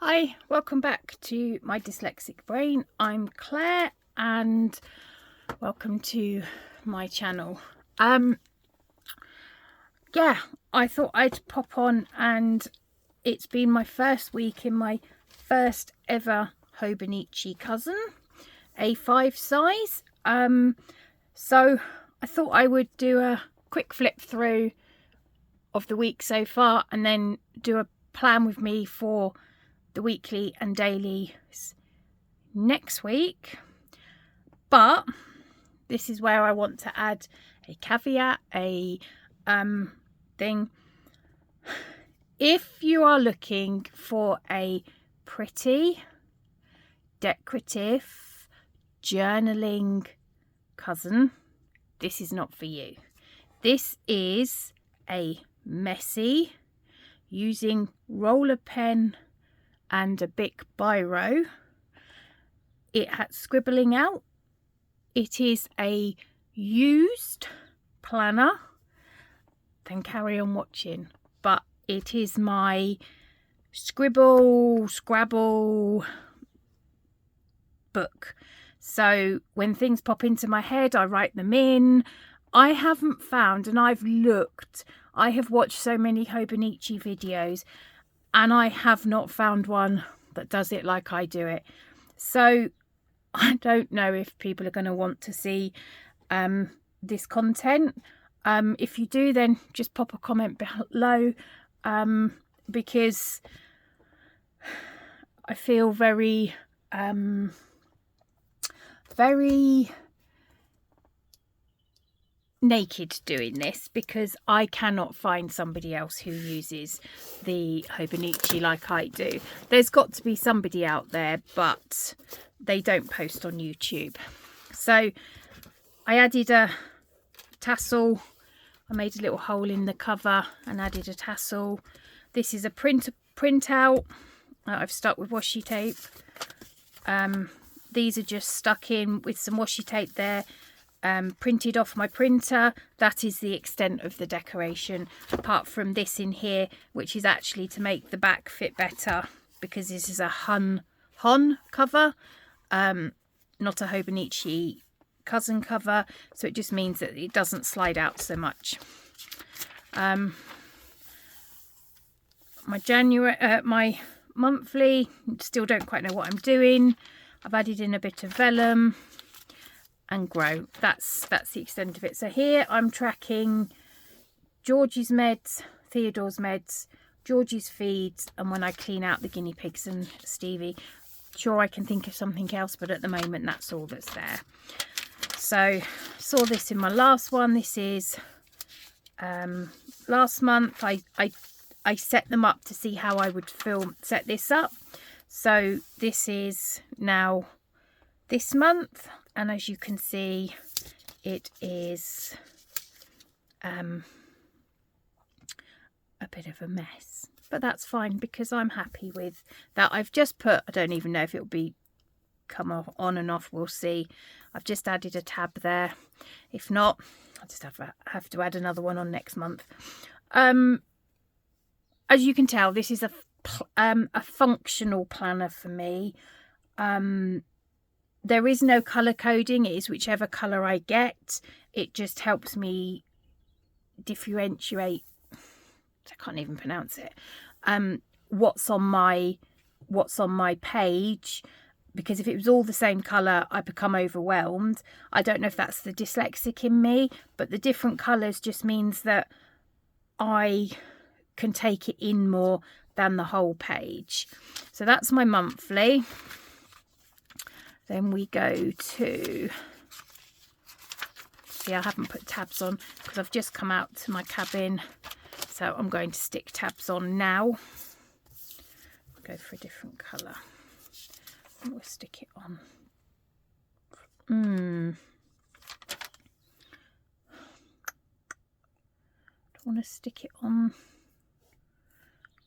Hi, welcome back to my dyslexic brain. I'm Claire and welcome to my channel. Yeah, I thought I'd pop on, and it's been my first week in my first ever Hobonichi cousin, A5 size. So I thought I would do a quick flip through of the week so far and then do a plan with me for the weekly and dailies next week. But this is where I want to add a caveat, a thing. If you are looking for a pretty, decorative, journaling cousin, this is not for you. This is a messy, using roller pen and a big biro. It had scribbling out. It is a used planner. Then carry on watching. But it is my scrabble book. So when things pop into my head, I write them in. I haven't found, and I've looked, I have watched so many Hobonichi videos, and I have not found one that does it like I do it. So I don't know if people are going to want to see this content. If you do, then just pop a comment below, because I feel very naked doing this, because I cannot find somebody else who uses the Hobonichi like I do. There's got to be somebody out there, but they don't post on YouTube. So I added a tassel. I made a little hole in the cover and added a tassel. This is a printout that I've stuck with washi tape. These are just stuck in with some washi tape there. Printed off my printer. That is the extent of the decoration, apart from this in here, which is actually to make the back fit better, because this is a Hon cover, not a Hobonichi cousin cover, so it just means that it doesn't slide out so much. My monthly, still don't quite know what I'm doing. I've added in a bit of vellum and grow. That's the extent of it. So here I'm tracking Georgie's meds, Theodore's meds, Georgie's feeds, and when I clean out the guinea pigs and Stevie. Sure, I can think of something else, but at the moment that's all that's there. So saw this in my last one. This is last month. I set them up to see how I would set this up. So this is now this month, and as you can see, it is a bit of a mess, but that's fine because I'm happy with that. I've just put, I don't even know if it'll be come on and off, we'll see. I've just added a tab there. If not, I'll just have to add another one on next month. As you can tell, this is a functional planner for me. There is no colour coding. It is whichever colour I get. It just helps me differentiate, I can't even pronounce it, what's on my page, because if it was all the same colour, I become overwhelmed. I don't know if that's the dyslexic in me, but the different colours just means that I can take it in more than the whole page. So that's my monthly. Then we go to, see, I haven't put tabs on because I've just come out to my cabin, so I'm going to stick tabs on now. I'll go for a different colour. We'll stick it on. Don't want to stick it on.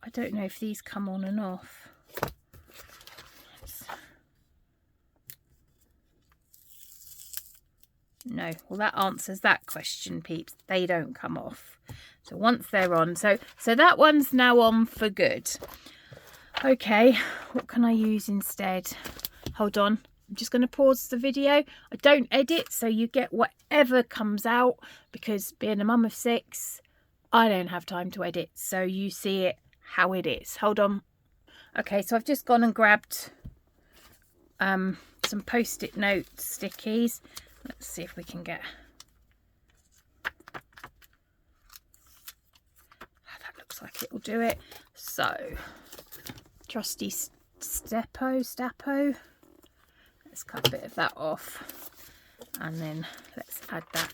I don't know if these come on and off. No, well, that answers that question, peeps. They don't come off. So once they're on, so that one's now on for good. Okay, what can I use instead? Hold on, I'm just going to pause the video. I don't edit, so you get whatever comes out, because being a mum of 6, I don't have time to edit, so you see it how it is. Hold on. Okay, so I've just gone and grabbed some post-it note stickies. Let's see if we can get... That looks like it will do it. So, trusty Stapo. Let's cut a bit of that off, and then let's add that.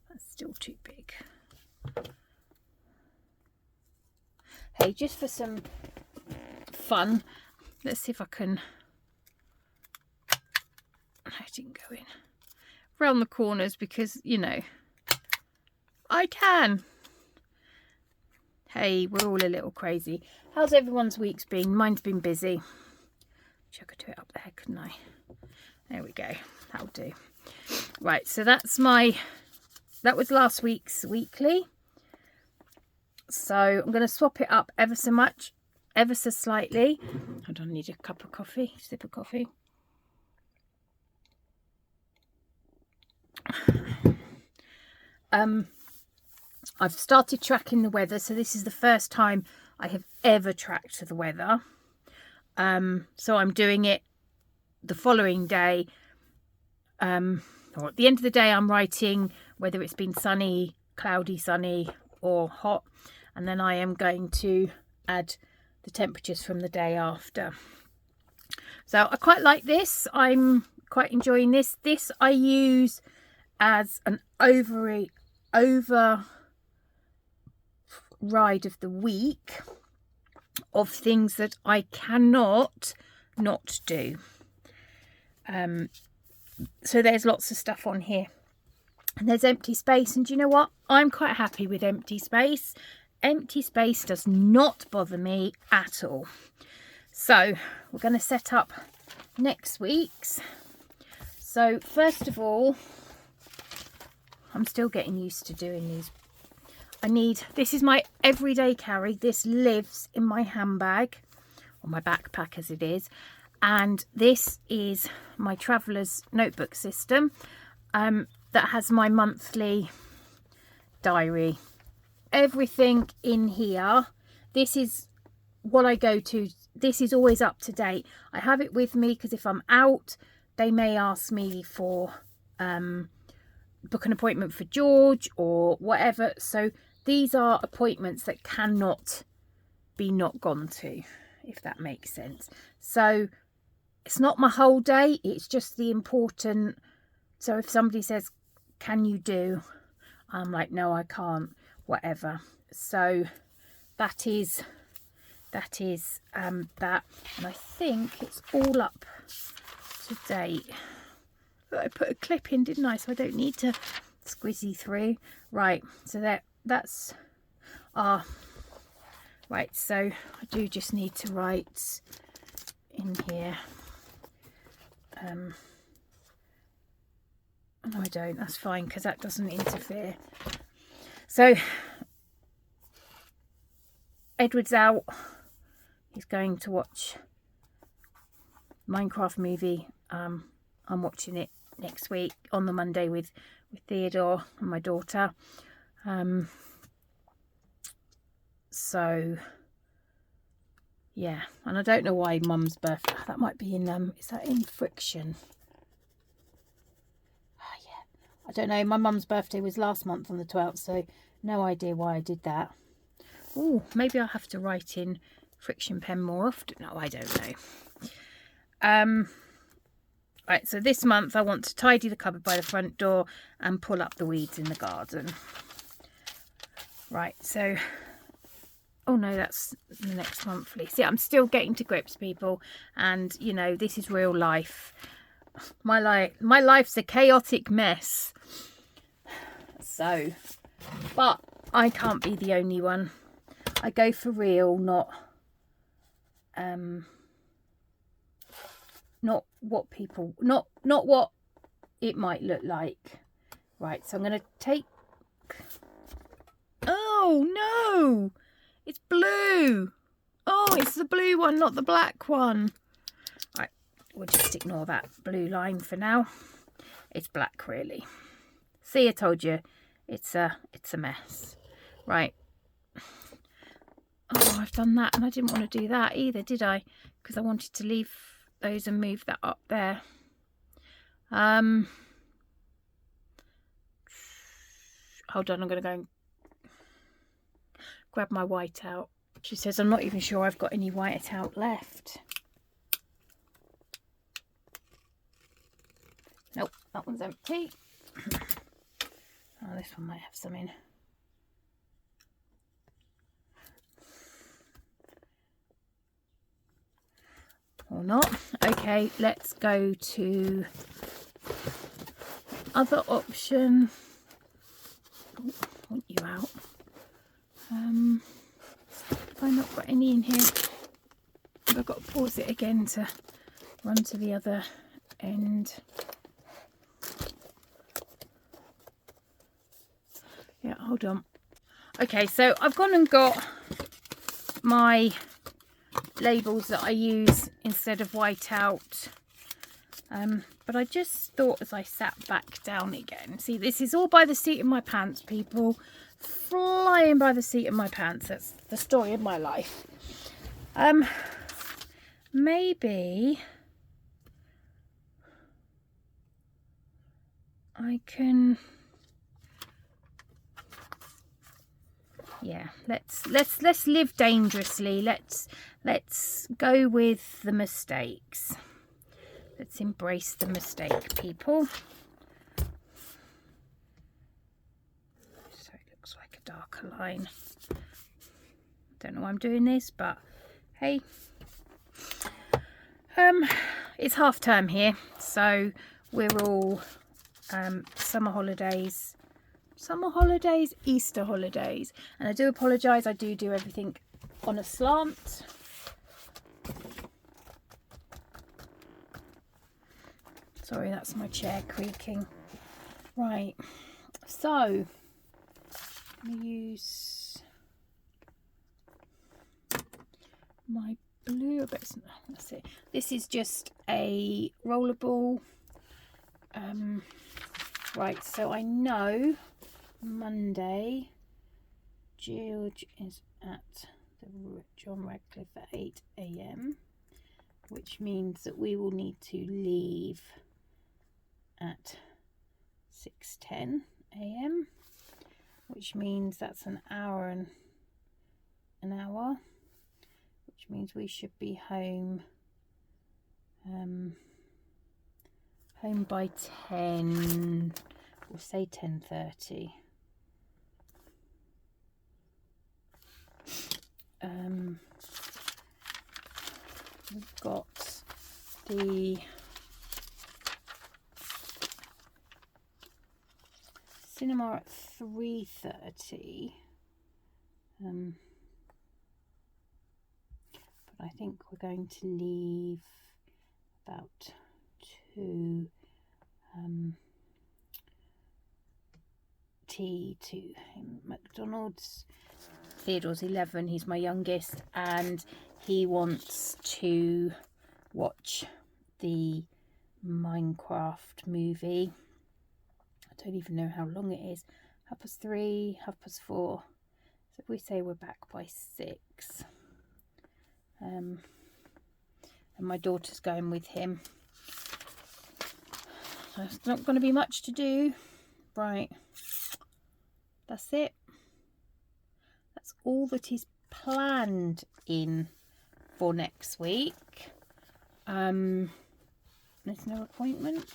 That's still too big. Hey, just for some fun, let's see if I can... I didn't go in round the corners, because, you know, I can. Hey, we're all a little crazy. How's everyone's week's been? Mine's been busy. I could do it up there, couldn't I? There we go. That'll do. Right, so that was last week's weekly. So I'm going to swap it up ever so slightly. Hold on, I need a cup of coffee, sip of coffee. I've started tracking the weather, so this is the first time I have ever tracked the weather. So I'm doing it the following day, or at the end of the day I'm writing whether it's been sunny, cloudy, sunny or hot, and then I am going to add the temperatures from the day after. So I quite like this. I'm quite enjoying this. This I use as an override of the week of things that I cannot not do. So there's lots of stuff on here, and there's empty space, and do you know what? I'm quite happy with empty space. Empty space does not bother me at all. So we're going to set up next week's. So first of all, I'm still getting used to doing these. This is my everyday carry. This lives in my handbag, or my backpack as it is, and this is my traveller's notebook system that has my monthly diary. Everything in here, this is what I go to. This is always up to date. I have it with me because if I'm out, they may ask me for book an appointment for George or whatever. So these are appointments that cannot be not gone to, if that makes sense. So it's not my whole day, it's just the important. So if somebody says, can you do? I'm like, no, I can't, whatever. So that is that. And I think it's all up to date. But I put a clip in, didn't I? So I don't need to squeezy through. Right, so that's right, so I do just need to write in here. No, I don't. That's fine, because that doesn't interfere. So Edward's out. He's going to watch Minecraft movie. I'm watching it next week on the Monday with Theodore and my daughter. So yeah, and I don't know why Mum's birthday. That might be in is that in Friction? Oh yeah, I don't know. My mum's birthday was last month on the 12th, so no idea why I did that. Oh, maybe I'll have to write in Friction pen more often. No, I don't know. Right, so this month I want to tidy the cupboard by the front door and pull up the weeds in the garden. Right, so, oh no, that's the next monthly. See, I'm still getting to grips, people, and you know, this is real life. My life's a chaotic mess. So, but I can't be the only one. I go for real, not what people, not what it might look like. Right, so I'm going to take, oh Oh no, it's blue. Oh, it's the blue one, not the black one. Right, we'll just ignore that blue line for now. It's black, really. See, I told you, it's a mess. Right. Oh, I've done that, and I didn't want to do that either, did I? Because I wanted to leave those and move that up there. Hold on, I'm going to go and grab my white out. She says, I'm not even sure I've got any white out left. Nope, that one's empty. Oh, this one might have some in. Or not. Okay, let's go to other option. Oh, I want you out. Have I not got any in here? I've got to pause it again to run to the other end. Yeah, hold on. Okay, so I've gone and got my labels that I use instead of white out. But I just thought as I sat back down again, see, this is all by the seat of my pants, people. Flying by the seat of my pants. That's the story of my life. Maybe I can, yeah, let's live dangerously. Let's go with the mistakes. Let's embrace the mistake, people. So it looks like a darker line. Don't know why I'm doing this, but hey. It's half term here, so we're all summer holidays, Easter holidays. And I do apologise, I do everything on a slant. Sorry, that's my chair creaking. Right, so I'm going to use my blue. That's it. This is just a rollerball. Right, so I know Monday George is at the John Radcliffe at 8 AM, which means that we will need to leave at 6:10 AM, which means that's an hour and an hour, which means we should be home by 10, we'll say 10:30. We've got the cinema at 3:30, but I think we're going to leave about 2 tea to McDonald's. Theodore's 11, he's my youngest, and he wants to watch the Minecraft movie. I don't even know how long it is. 3:30, 4:30. So if we say we're back by 6, and my daughter's going with him, so it's not going to be much to do. Right, that's it. That's all that is planned in for next week. There's no appointments.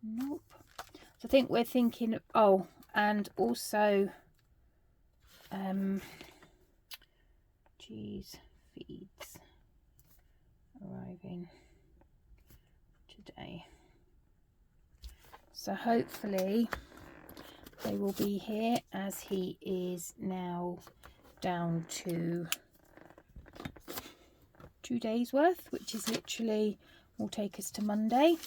Nope. So I think we're thinking, oh, and also cheese feeds arriving today, so hopefully they will be here, as he is now down to 2 days worth, which is literally will take us to Monday.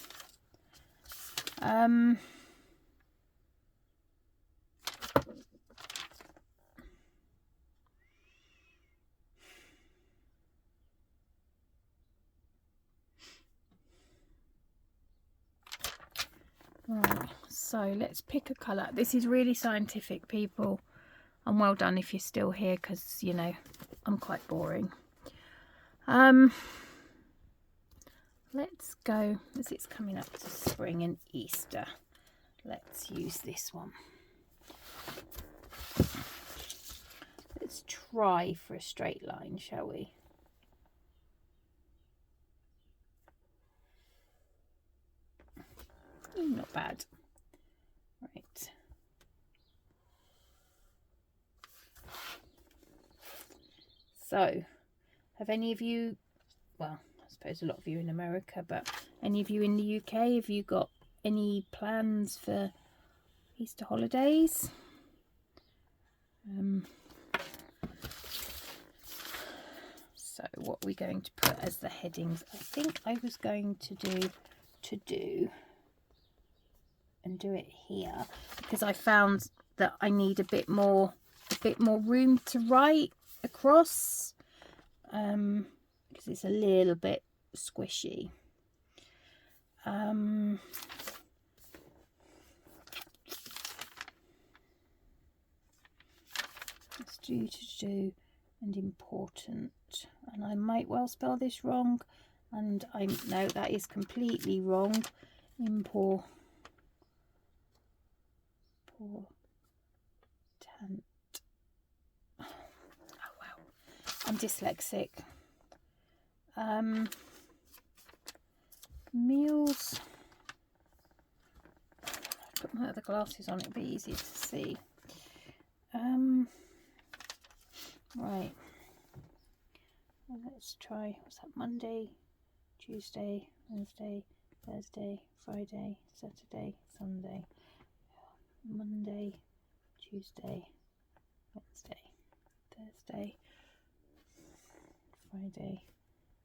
So let's pick a colour. This is really scientific, people, and well done if you're still here, because, you know, I'm quite boring. Let's go, as it's coming up to spring and Easter, let's use this one. Let's try for a straight line, shall we? Not bad. Right. So, have any of you, well, I suppose a lot of you in America, but any of you in the UK, have you got any plans for Easter holidays? So what are we going to put as the headings? I think I was going to do it here, because I found that I need a bit more room to write across, because it's a little bit squishy. Let's do and important, and I might well spell this wrong, and I know that is completely wrong. Important. Oh wow, I'm dyslexic. Meals. I'll put my other glasses on, it'll be easier to see. Right, well, let's try, what's that, Monday, Tuesday, Wednesday, Thursday, Friday, Saturday, Sunday, Monday, Tuesday, Wednesday, Thursday, Friday,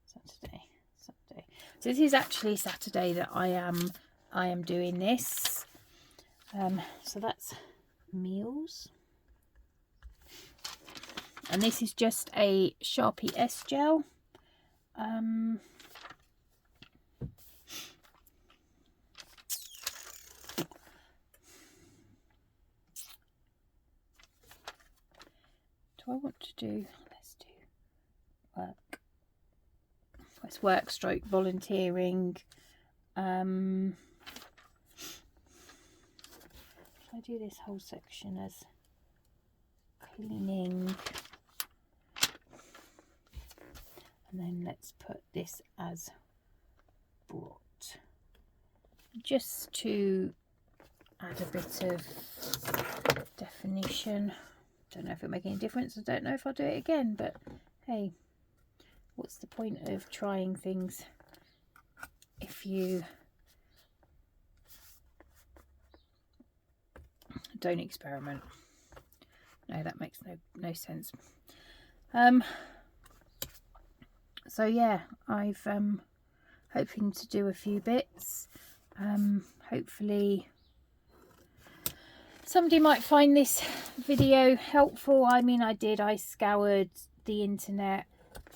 Saturday, Sunday. So this is actually Saturday that I am doing this. So that's meals. And this is just a Sharpie S gel. Do I want to do, let's do work. It's work stroke volunteering. Should I do this whole section as cleaning? And then let's put this as brought, just to add a bit of definition. Don't know if it'll make any difference. I don't know if I'll do it again, but hey, what's the point of trying things if you don't experiment? No, that makes no sense. So yeah, I've hoping to do a few bits. Hopefully somebody might find this video helpful. I mean, I scoured the internet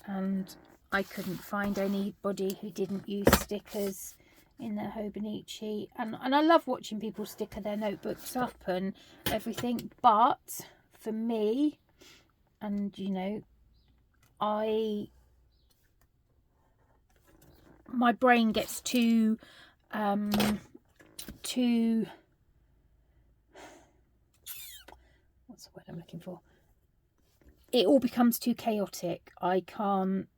and I couldn't find anybody who didn't use stickers in their Hobonichi, and I love watching people sticker their notebooks up and everything, but for me, and you know, my brain gets too what's the word I'm looking for? It all becomes too chaotic. I can't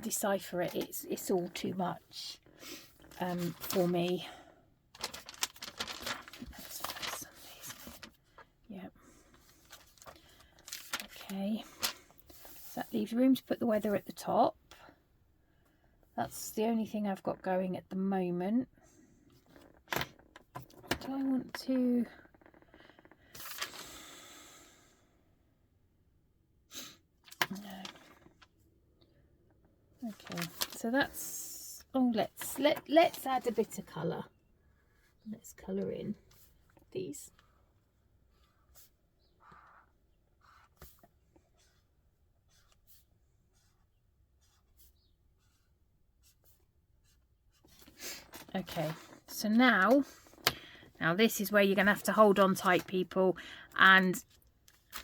decipher it. It's all too much for me. That's first Sunday, isn't it? Yeah. Okay. So that leaves room to put the weather at the top. That's the only thing I've got going at the moment. Do I want to... No. Okay, so that's... Oh, let's add a bit of colour. Let's colour in these. Okay, so now this is where you're going to have to hold on tight, people, and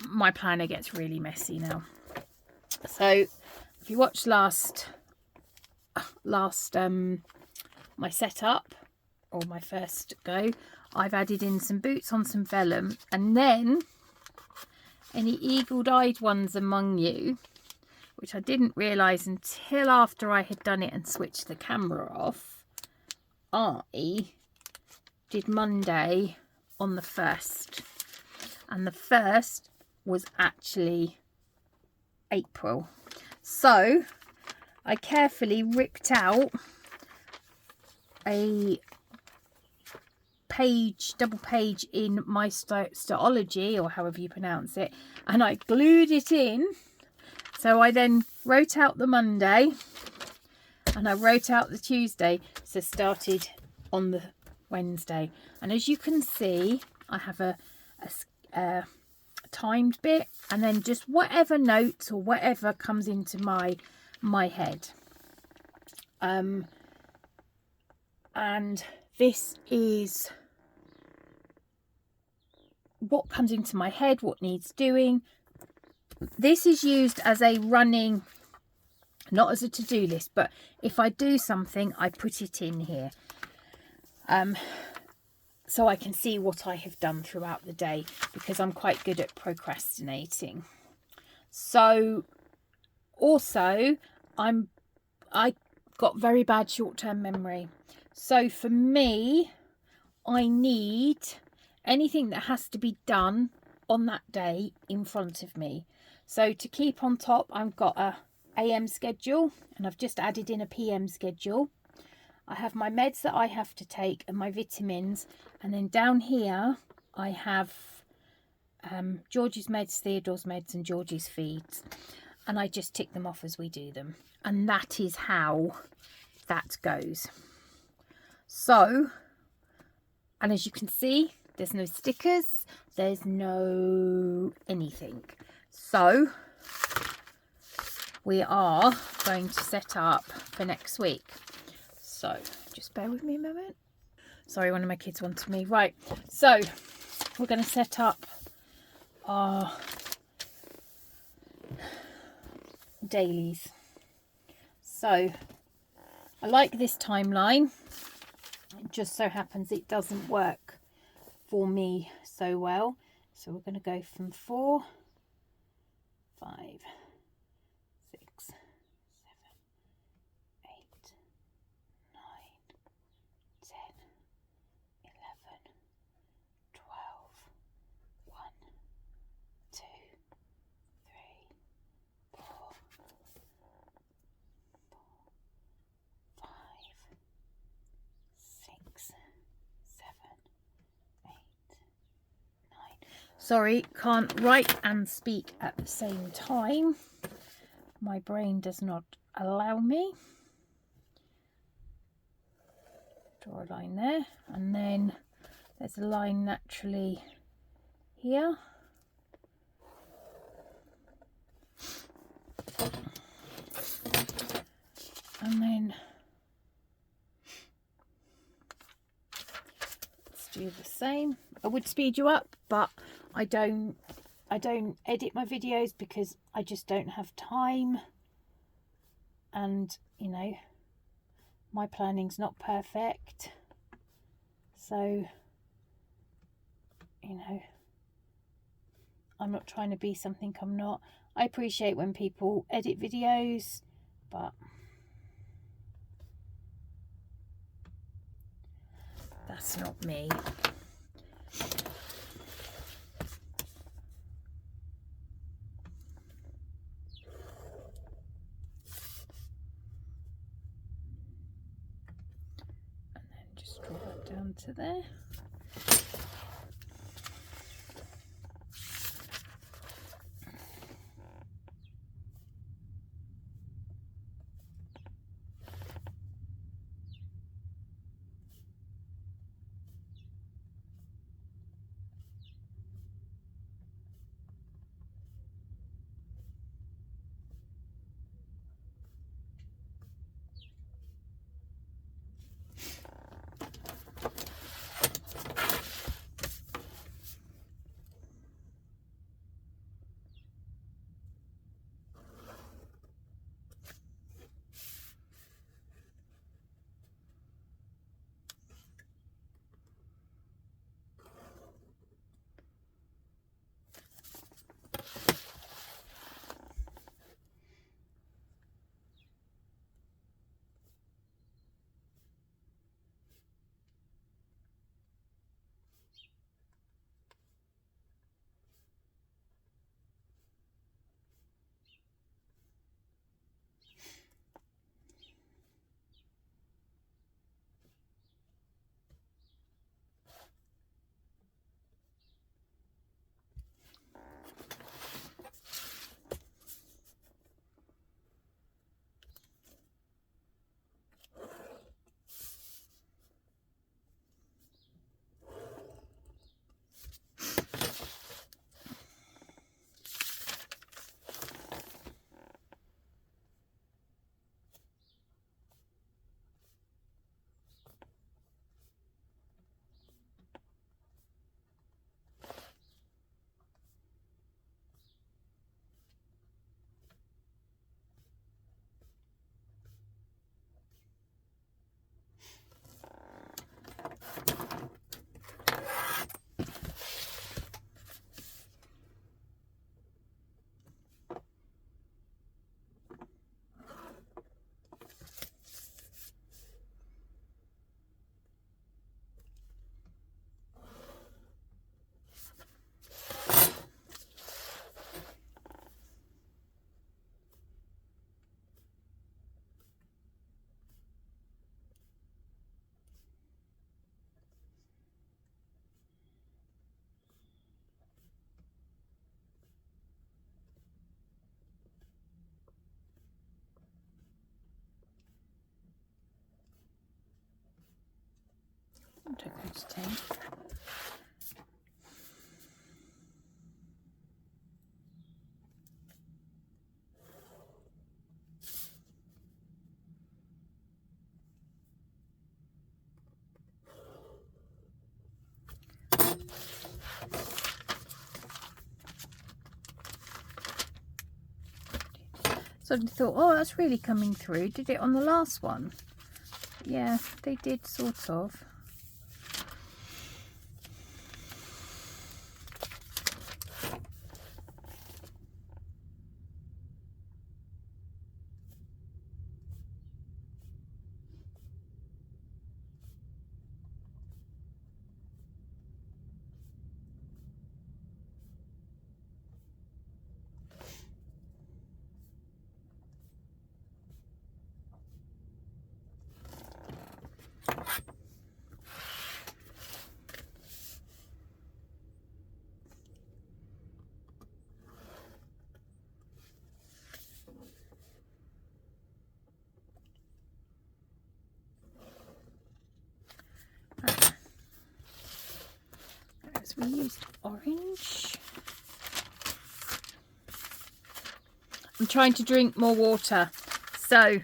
my planner gets really messy now. So if you watched last my setup, or my first go, I've added in some boots on some vellum, and then any eagle-eyed ones among you, which I didn't realise until after I had done it and switched the camera off, I did Monday on the 1st, and the 1st was actually April. So I carefully ripped out a double page in my Styology, or however you pronounce it, and I glued it in. So I then wrote out the Monday and I wrote out the Tuesday, so started on the Wednesday. And as you can see, I have a timed bit, and then just whatever notes or whatever comes into my head. And this is what comes into my head, what needs doing. This is used as a running, not as a to-do list, but if I do something, I put it in here. So I can see what I have done throughout the day, because I'm quite good at procrastinating. So also I got very bad short-term memory. So for me, I need anything that has to be done on that day in front of me. So to keep on top, I've got a AM schedule, and I've just added in a PM schedule. I have my meds that I have to take and my vitamins, and then down here I have George's meds, Theodore's meds, and George's feeds, and I just tick them off as we do them, and that is how that goes. So, and as you can see, there's no stickers, there's no anything. So we are going to set up for next week. So just bear with me a moment. Sorry, one of my kids wanted me. Right, so we're going to set up our dailies. So I like this timeline. It just so happens it doesn't work for me so well. So we're going to go from 4, 5, 6, 7, 8, 9, 10, 11, 12, 1, 2, 3, 4, 5, 6, 7, 8, 9. Sorry, can't write and speak at the same time. My brain does not allow me. Draw a line there, and then there's a line naturally here. And then let's do the same. I would speed you up, but I don't edit my videos because I just don't have time, and you know, my planning's not perfect, so you know, I'm not trying to be something I'm not. I appreciate when people edit videos, but that's not me. And then just draw that down to there. Don't go to 10. Suddenly thought, oh, that's really coming through. Did it on the last one? Yeah, they did sort of. We used orange. I'm trying to drink more water, so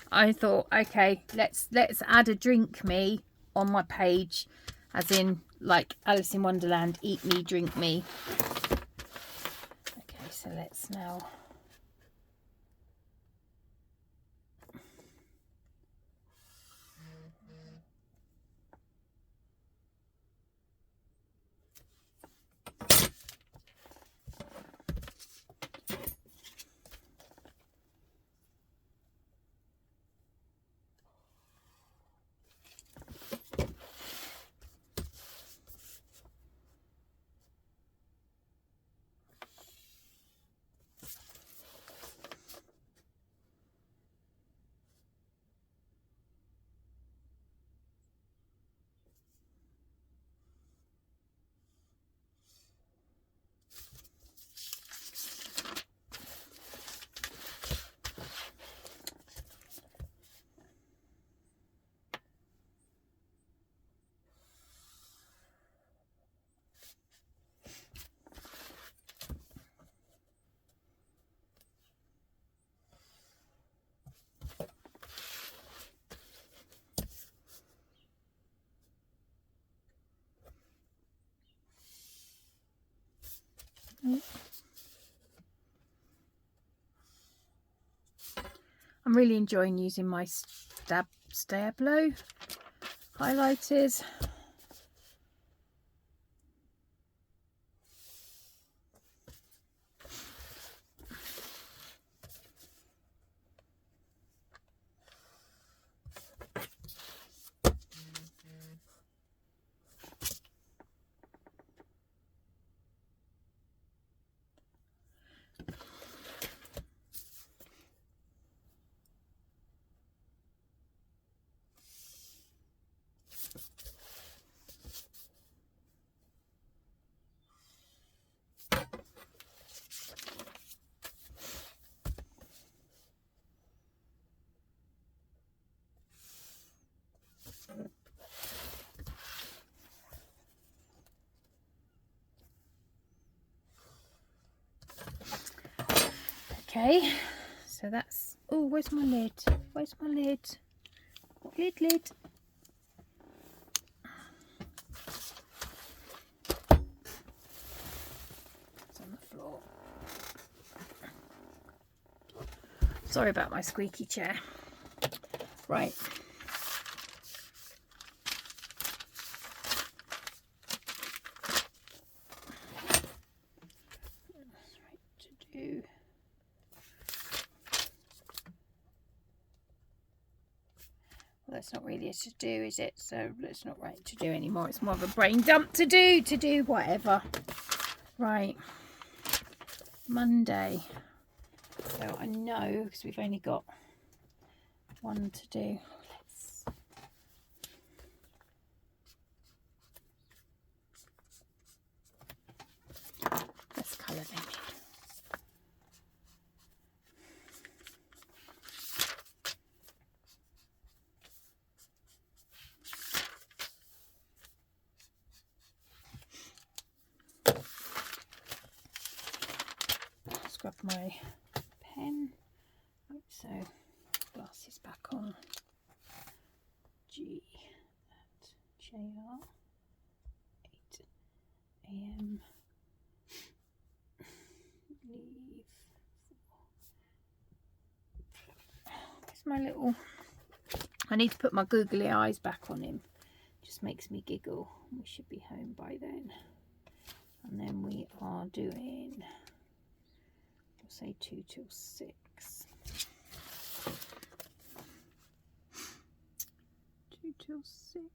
I thought, okay, let's add a drink me on my page, as in like Alice in Wonderland, eat me, drink me. Okay, so let's now I'm really enjoying using my Stablo highlighters. Okay, so that's, oh, where's my lid? Where's my lid? Lid. It's on the floor. Sorry about my squeaky chair. Right. That's right to do. Well, that's not really a to do, is it? So it's not right to do anymore. It's more of a brain dump to do whatever. Right. Monday. So I know, because we've only got one to do. Let's colour them in. my pen. So glasses back on. G at JR 8 AM. Leave. Where's my little... I need to put my googly eyes back on him. Just makes me giggle. We should be home by then. And then we are doing, we'll say 2 till 6. 2 till 6.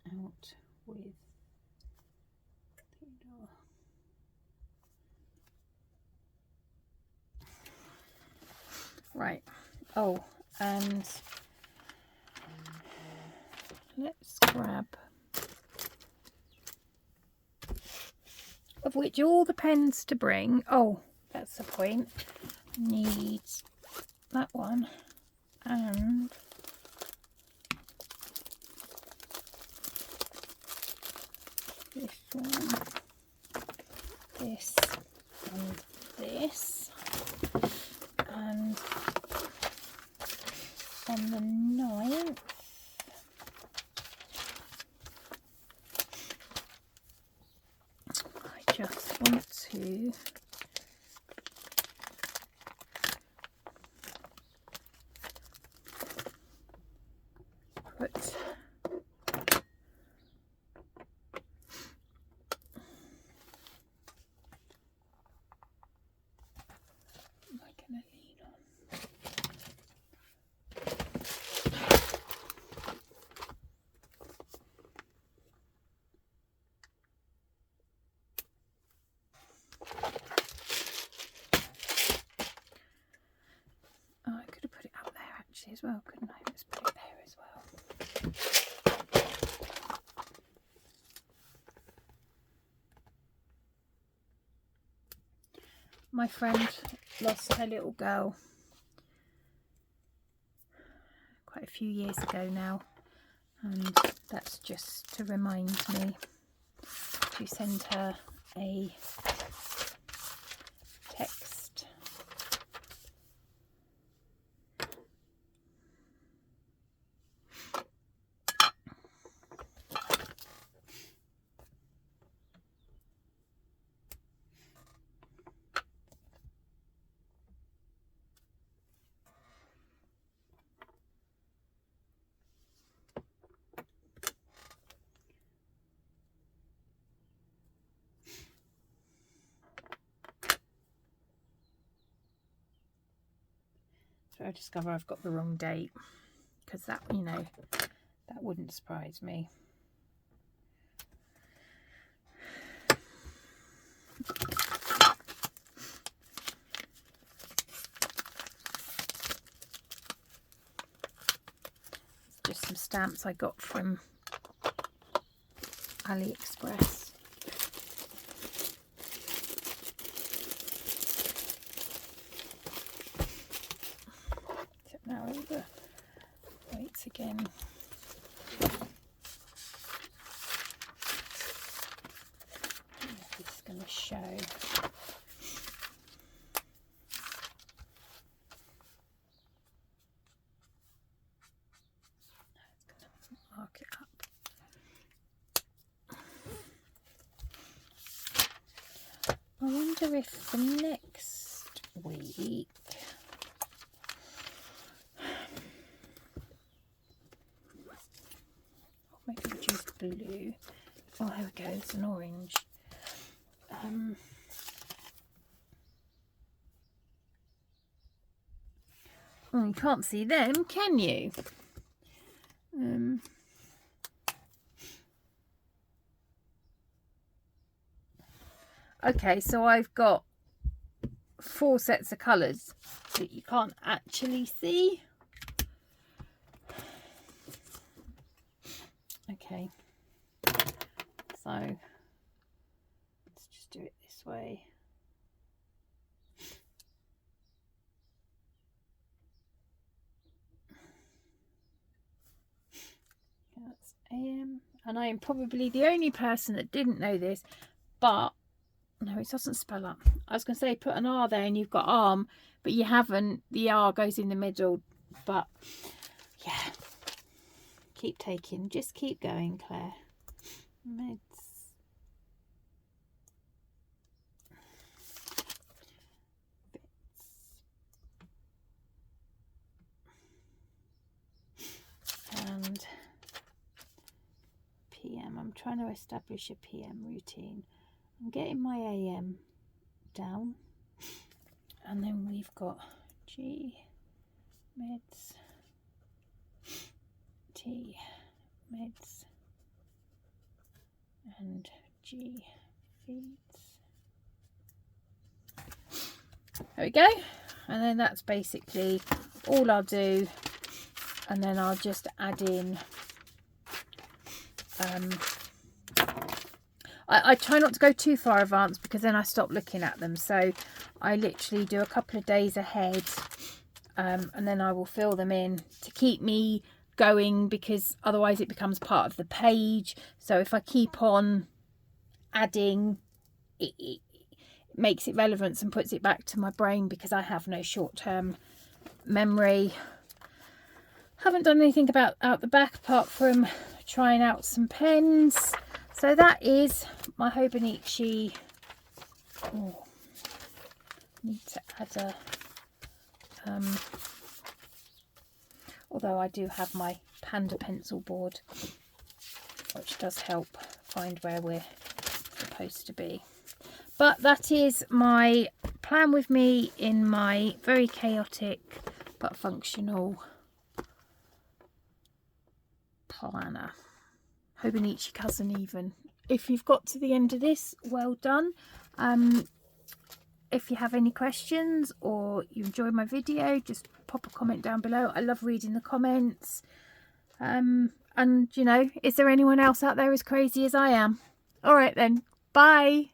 Out with Theodore. Right. Oh, and let's grab, of which all the pens to bring. Oh, that's the point. Need that one and this one, this and this, and on the 9th I just want to put as well, couldn't I? Let's put it there as well. My friend lost her little girl quite a few years ago now, and that's just to remind me to send her a text. So I discover I've got the wrong date, because that, you know, that wouldn't surprise me. Just some stamps I got from AliExpress. Now all the weights again. This is going to show. It's going to mark it up. I wonder if for next week maybe choose blue. Oh, there we go, it's an orange. Oh, you can't see them, can you? Okay, so I've got 4 sets of colours that you can't actually see. Okay, so let's just do it this way. and I am probably the only person that didn't know this, but no, it doesn't spell up. I was going to say put an R there and you've got arm, but you haven't. The R goes in the middle. But yeah, keep taking, just keep going, Claire. Meds. And PM. I'm trying to establish a PM routine. I'm getting my AM down, and then we've got G meds, T meds, and G feeds. There we go. And then that's basically all I'll do, and then I'll just add in I try not to go too far advanced because then I stop looking at them, so I literally do a couple of days ahead, and then I will fill them in to keep me going, because otherwise it becomes part of the page. So if I keep on adding, it makes it relevant and puts it back to my brain, because I have no short-term memory. Haven't done anything out the back apart from trying out some pens. So that is my Hobonichi. Oh, need to add a although I do have my Panda pencil board, which does help find where we're supposed to be. But that is my plan with me in my very chaotic but functional planner. Hobonichi cousin even. If you've got to the end of this, well done. If you have any questions or you enjoyed my video, just pop a comment down below. I love reading the comments. And you know, is there anyone else out there as crazy as I am? All right then, bye.